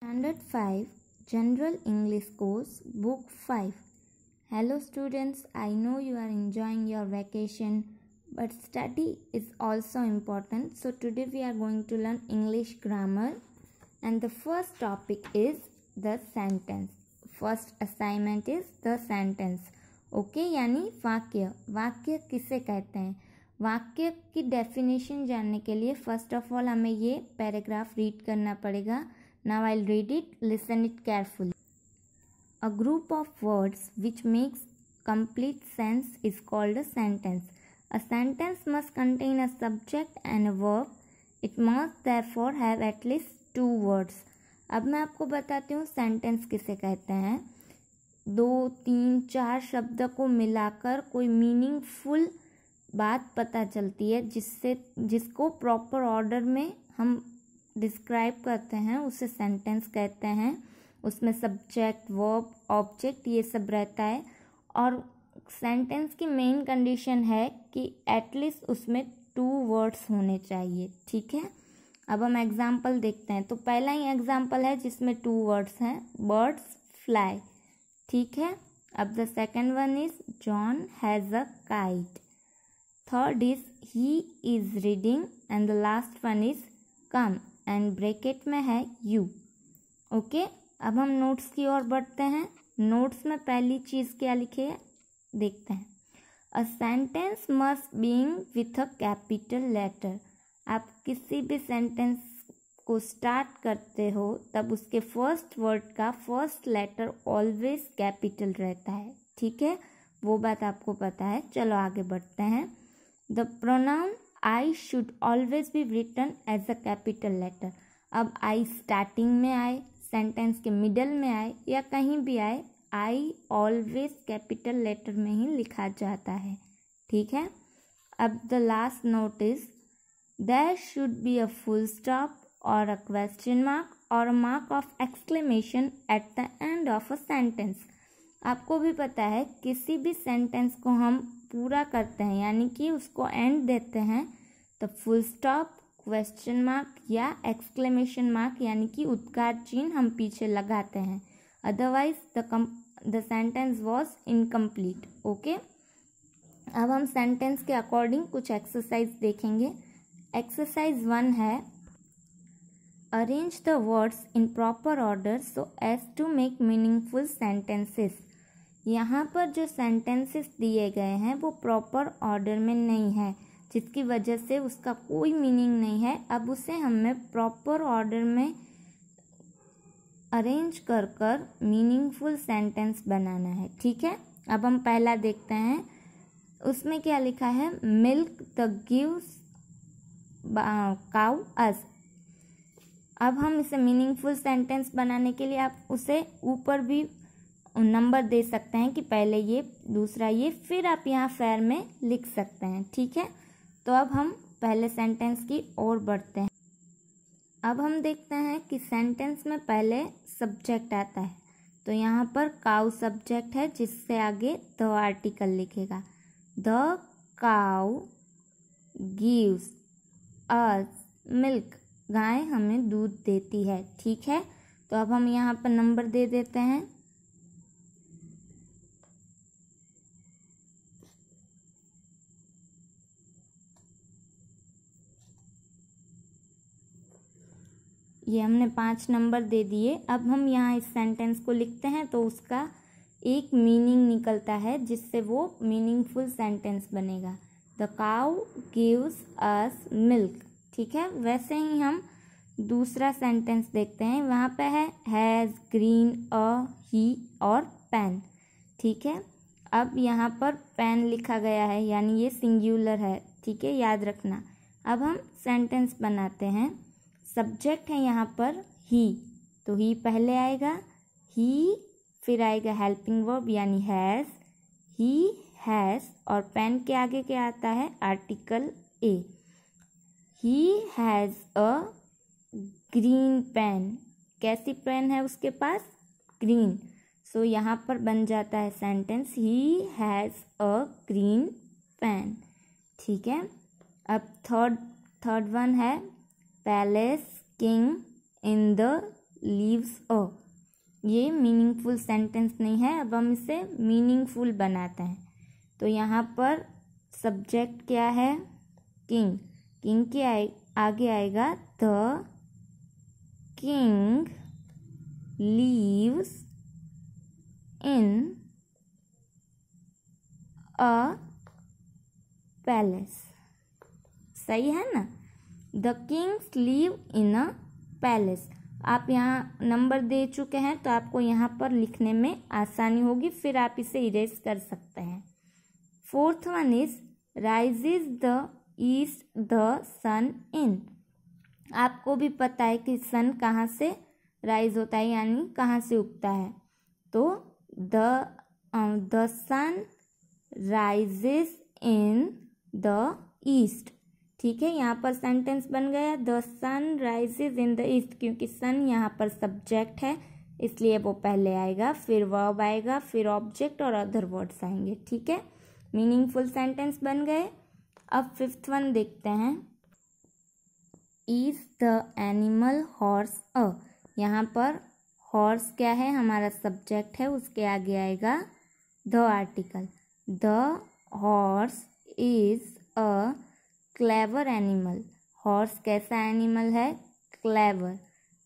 Standard 5 General English Course Book 5. Hello students, I know you are enjoying your vacation, but study is also important. So today we are going to learn English grammar, and the first topic is the sentence. First assignment is the sentence. Okay, यानी वाक्य. वाक्य किसे कहते हैं? वाक्य की definition जानने के लिए फर्स्ट ऑफ ऑल हमें ये पैराग्राफ रीड करना पड़ेगा. Now I'll read it, listen it carefully. A group of words which makes complete sense is called a sentence. A sentence must contain a subject and a verb. It must therefore have at least two words. अब मैं आपको बताती हूँ sentence किसे कहते हैं. 2, 3, 4 शब्द को मिलाकर कोई मीनिंगफुल बात पता चलती है जिसको प्रॉपर ऑर्डर में हम डिस्क्राइब करते हैं, उसे सेंटेंस कहते हैं. उसमें सब्जेक्ट, वर्ब, ऑब्जेक्ट ये सब रहता है. और सेंटेंस की मेन कंडीशन है कि एटलीस्ट उसमें 2 वर्ड्स होने चाहिए. ठीक है, अब हम एग्जाम्पल देखते हैं. तो पहला ही एग्जाम्पल है जिसमें 2 वर्ड्स हैं, बर्ड्स फ्लाई. ठीक है, अब the second one is John has a kite. Third is he is reading and the last one is come and bracket में है यू. ओके, अब हम नोट्स की ओर बढ़ते हैं. नोट्स में पहली चीज़ क्या लिखे है देखते हैं. A sentence must being with a capital letter. आप किसी भी सेंटेंस को स्टार्ट करते हो तब उसके फर्स्ट वर्ड का फर्स्ट लेटर ऑलवेज कैपिटल रहता है. ठीक है, वो बात आपको पता है. चलो आगे बढ़ते हैं. The pronoun I should always be written as a capital letter. अब I स्टार्टिंग में आए, सेंटेंस के मिडल में आए या कहीं भी आए, I ऑलवेज कैपिटल लेटर में ही लिखा जाता है. ठीक है, अब the last note is there should be a full stop और अ क्वेश्चन मार्क और a mark of exclamation at the end of a sentence. आपको भी पता है किसी भी सेंटेंस को हम पूरा करते हैं यानी कि उसको एंड देते हैं तो फुल स्टॉप, क्वेश्चन मार्क या एक्सक्लेमेशन मार्क यानी कि उद्गार चिन्ह हम पीछे लगाते हैं. Otherwise the sentence was incomplete. Okay, अब हम सेंटेंस के अकॉर्डिंग कुछ एक्सरसाइज देखेंगे. एक्सरसाइज 1 है arrange the words in proper order so as to make meaningful sentences. यहाँ पर जो सेंटेंसेस दिए गए हैं वो प्रॉपर ऑर्डर में नहीं है जिसकी वजह से उसका कोई मीनिंग नहीं है. अब उसे हमें प्रॉपर ऑर्डर में अरेंज कर कर मीनिंगफुल सेंटेंस बनाना है. ठीक है, अब हम पहला देखते हैं. उसमें क्या लिखा है, मिल्क द गिव्स काउ अस. अब हम इसे मीनिंगफुल सेंटेंस बनाने के लिए आप उसे ऊपर भी नंबर दे सकते हैं कि पहले ये, दूसरा ये, फिर आप यहाँ फेयर में लिख सकते हैं. ठीक है, तो अब हम पहले सेंटेंस की ओर बढ़ते हैं. अब हम देखते हैं कि सेंटेंस में पहले सब्जेक्ट आता है. तो यहाँ पर काउ सब्जेक्ट है जिससे आगे द आर्टिकल लिखेगा. The cow gives us milk. गाय हमें दूध देती है. ठीक है, तो अब हम यहाँ पर नंबर दे देते हैं. ये हमने 5 नंबर दे दिए. अब हम यहाँ इस सेंटेंस को लिखते हैं तो उसका एक मीनिंग निकलता है जिससे वो मीनिंगफुल सेंटेंस बनेगा. The cow gives us milk. ठीक है, वैसे ही हम दूसरा सेंटेंस देखते हैं. वहाँ पे है हैज़, ग्रीन, अ, ही और पेन. ठीक है, अब यहाँ पर पेन लिखा गया है यानी ये सिंगुलर है. ठीक है, याद रखना. अब हम सेंटेंस बनाते हैं. सब्जेक्ट है यहाँ पर ही, तो ही पहले आएगा, ही, फिर आएगा हेल्पिंग वर्ब यानी हैज़, ही हैज़, और पेन के आगे क्या आता है, article a. He has a green pen. कैसी पेन है उसके पास, ग्रीन. सो यहाँ पर बन जाता है sentence he has a green pen. ठीक है, अब थर्ड वन है palace king in the leaves a. ये मीनिंगफुल सेंटेंस नहीं है, अब हम इसे मीनिंगफुल बनाते हैं। तो यहाँ पर सब्जेक्ट क्या है, किंग। किंग के आगे आएगा the king leaves in a palace. सही है ना, the Kings live in a palace. आप यहाँ नंबर दे चुके हैं तो आपको यहाँ पर लिखने में आसानी होगी, फिर आप इसे इरेज कर सकते हैं। Fourth one is rises the east the sun in. आपको भी पता है कि सन कहाँ से राइज होता है, यानी कहाँ से उगता है। तो the sun rises in the east. ठीक है, यहाँ पर सेंटेंस बन गया the sun rises in the east, क्योंकि सन यहाँ पर सब्जेक्ट है इसलिए वो पहले आएगा, फिर वर्ब आएगा, फिर ऑब्जेक्ट और अदर वर्ड्स आएंगे। ठीक है, मीनिंगफुल सेंटेंस बन गए। अब फिफ्थ वन देखते हैं, इज द एनिमल हॉर्स अ। यहाँ पर हॉर्स क्या है, हमारा सब्जेक्ट है, उसके आगे आएगा the article. The horse is a clever animal. Horse कैसा एनिमल है, क्लेवर।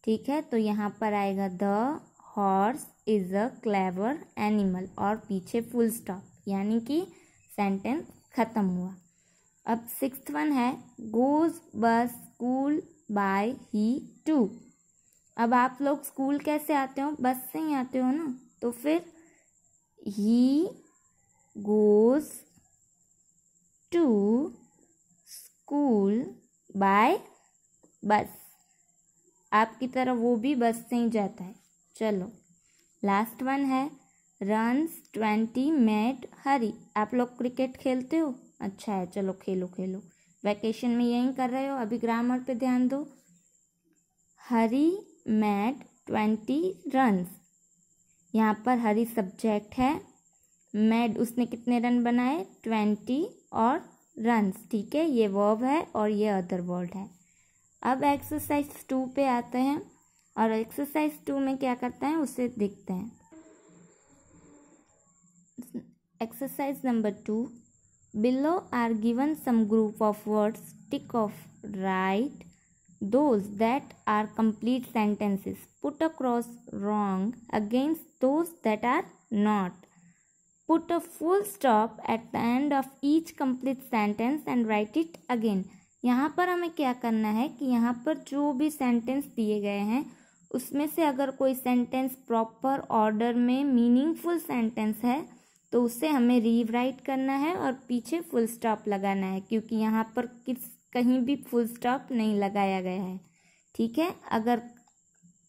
ठीक है, तो यहाँ पर आएगा the horse is a clever animal और पीछे फुल स्टॉप, यानी कि सेंटेंस खत्म हुआ। अब सिक्स्थ वन है गोज बस स्कूल बाय ही टू। अब आप लोग स्कूल कैसे आते हो, बस से ही आते हो ना, तो फिर he goes to school by bus. आपकी तरह वो भी बस से ही जाता है। चलो लास्ट वन है रन्स 20 मेड हरी। आप लोग क्रिकेट खेलते हो, अच्छा है, चलो खेलो खेलो, वैकेशन में यही कर रहे हो। अभी ग्रामर पे ध्यान दो। हरी मेड 20 रन्स, यहाँ पर हरी सब्जेक्ट है, मेड उसने कितने रन बनाए 20 और रन्स। ठीक है, ये वर्ब है और ये अदर वर्ड है। अब एक्सरसाइज 2 पे आते हैं और एक्सरसाइज 2 में क्या करते हैं उसे देखते हैं। Exercise number 2, below are given some group of words, tick off, right those that are complete sentences, put a cross wrong against those that are not, put a full stop at the end of each complete sentence and write it again। यहाँ पर हमें क्या करना है कि यहाँ पर जो भी सेंटेंस दिए गए हैं उसमें से अगर कोई सेंटेंस प्रॉपर ऑर्डर में मीनिंगफुल सेंटेंस है तो उसे हमें रीराइट करना है और पीछे फुल स्टॉप लगाना है, क्योंकि यहाँ पर कहीं भी फुल स्टॉप नहीं लगाया गया है। ठीक है, अगर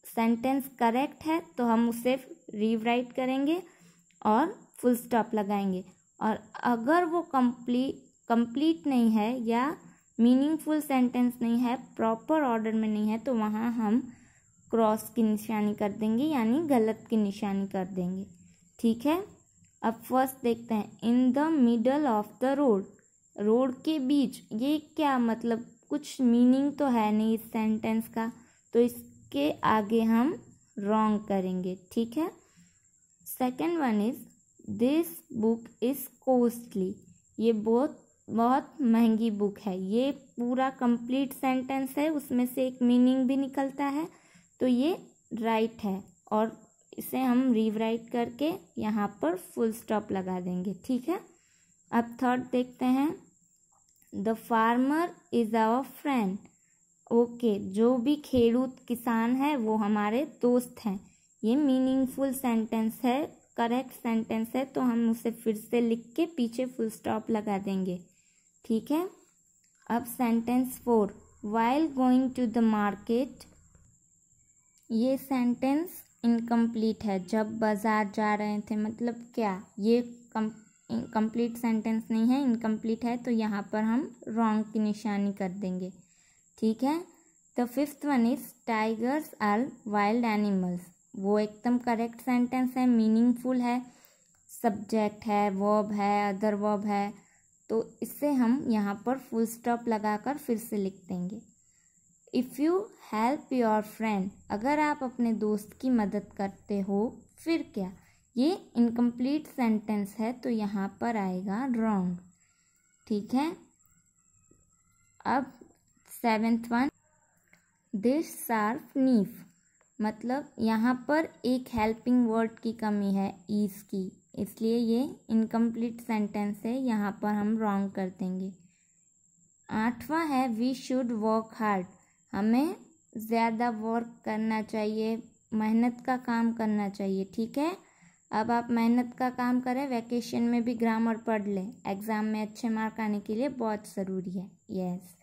सेंटेंस करेक्ट है तो हम उसे रीराइट करेंगे और फुल स्टॉप लगाएंगे, और अगर वो कंप्लीट नहीं है या मीनिंगफुल सेंटेंस नहीं है, प्रॉपर ऑर्डर में नहीं है, तो वहाँ हम क्रॉस की निशानी कर देंगे, यानी गलत की निशानी कर देंगे। ठीक है, अब फर्स्ट देखते हैं, in the middle of the road. Road के बीच, ये क्या मतलब, कुछ मीनिंग तो है नहीं इस सेंटेंस का, तो इसके आगे हम रॉन्ग करेंगे। ठीक है, second one is this book is costly. ये बहुत महंगी बुक है। ये पूरा कंप्लीट सेंटेंस है, उसमें से एक मीनिंग भी निकलता है, तो ये राइट है और इसे हम रीराइट करके यहाँ पर फुल स्टॉप लगा देंगे। ठीक है, अब थर्ड देखते हैं, the farmer is our friend. Okay, जो भी खेडूत किसान है वो हमारे दोस्त हैं। ये मीनिंगफुल सेंटेंस है, करेक्ट सेंटेंस है, तो हम उसे फिर से लिख के पीछे फुल स्टॉप लगा देंगे। ठीक है, अब sentence 4, while going to the market. ये सेंटेंस इनकम्प्लीट है, जब बाजार जा रहे थे, मतलब क्या, ये कंप्लीट सेंटेंस नहीं है, इनकम्प्लीट है, तो यहाँ पर हम रॉन्ग की निशानी कर देंगे। ठीक है, the fifth one is tigers are wild animals. वो एकदम करेक्ट सेंटेंस है, मीनिंगफुल है, सब्जेक्ट है, वर्ब है, अदर वर्ब है, तो इससे हम यहाँ पर फुल स्टॉप लगाकर फिर से लिख देंगे। If you help your friend, अगर आप अपने दोस्त की मदद करते हो, फिर क्या? ये इनकम्प्लीट सेंटेंस है तो यहाँ पर आएगा रॉन्ग। ठीक है, अब 7th one, this sharp knife, मतलब यहाँ पर एक हेल्पिंग वर्ड की कमी है, ईज की, इसलिए ये इनकम्प्लीट सेंटेंस है, यहाँ पर हम रॉन्ग कर देंगे। 8वां है वी शुड वर्क हार्ड, हमें ज़्यादा वर्क करना चाहिए, मेहनत का काम करना चाहिए। ठीक है, अब आप मेहनत का काम करें, वैकेशन में भी ग्रामर पढ़ लें, एग्ज़ाम में अच्छे मार्क आने के लिए बहुत ज़रूरी है। यस,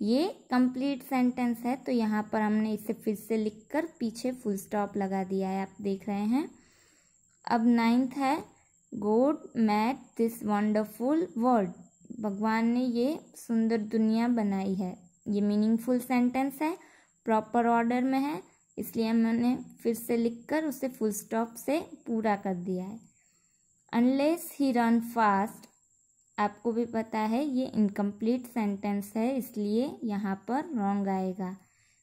ये कंप्लीट सेंटेंस है तो यहाँ पर हमने इसे फिर से लिखकर पीछे फुल स्टॉप लगा दिया है, आप देख रहे हैं। अब 9th है God made this wonderful world, भगवान ने ये सुंदर दुनिया बनाई है। ये मीनिंगफुल सेंटेंस है, प्रॉपर ऑर्डर में है, इसलिए मैंने फिर से लिखकर उसे फुल स्टॉप से पूरा कर दिया है। अनलेस ही रन फास्ट, आपको भी पता है ये इनकम्प्लीट सेंटेंस है, इसलिए यहाँ पर रॉन्ग आएगा।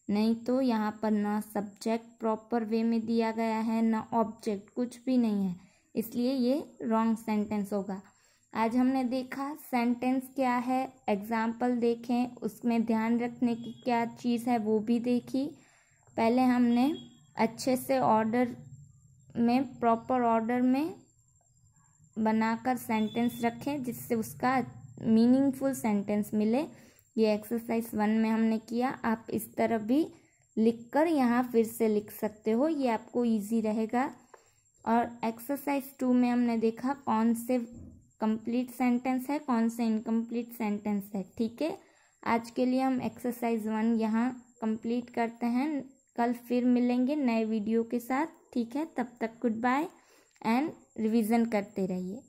नहीं तो यहाँ पर ना सब्जेक्ट प्रॉपर वे में दिया गया है, ना ऑब्जेक्ट, कुछ भी नहीं है, इसलिए ये रॉन्ग सेंटेंस होगा। आज हमने देखा सेंटेंस क्या है, एग्जाम्पल देखें, उसमें ध्यान रखने की क्या चीज़ है वो भी देखी। पहले हमने अच्छे से ऑर्डर में, प्रॉपर ऑर्डर में बनाकर सेंटेंस रखें जिससे उसका मीनिंगफुल सेंटेंस मिले। ये एक्सरसाइज 1 में हमने किया, आप इस तरह भी लिखकर यहाँ फिर से लिख सकते हो, ये आपको इजी रहेगा। और एक्सरसाइज 2 में हमने देखा कौन से कंप्लीट सेंटेंस है, कौन से इनकम्प्लीट सेंटेंस है। ठीक है, आज के लिए हम एक्सरसाइज 1 यहाँ कंप्लीट करते हैं, कल फिर मिलेंगे नए वीडियो के साथ। ठीक है, तब तक गुड बाय एंड रिवीजन करते रहिए।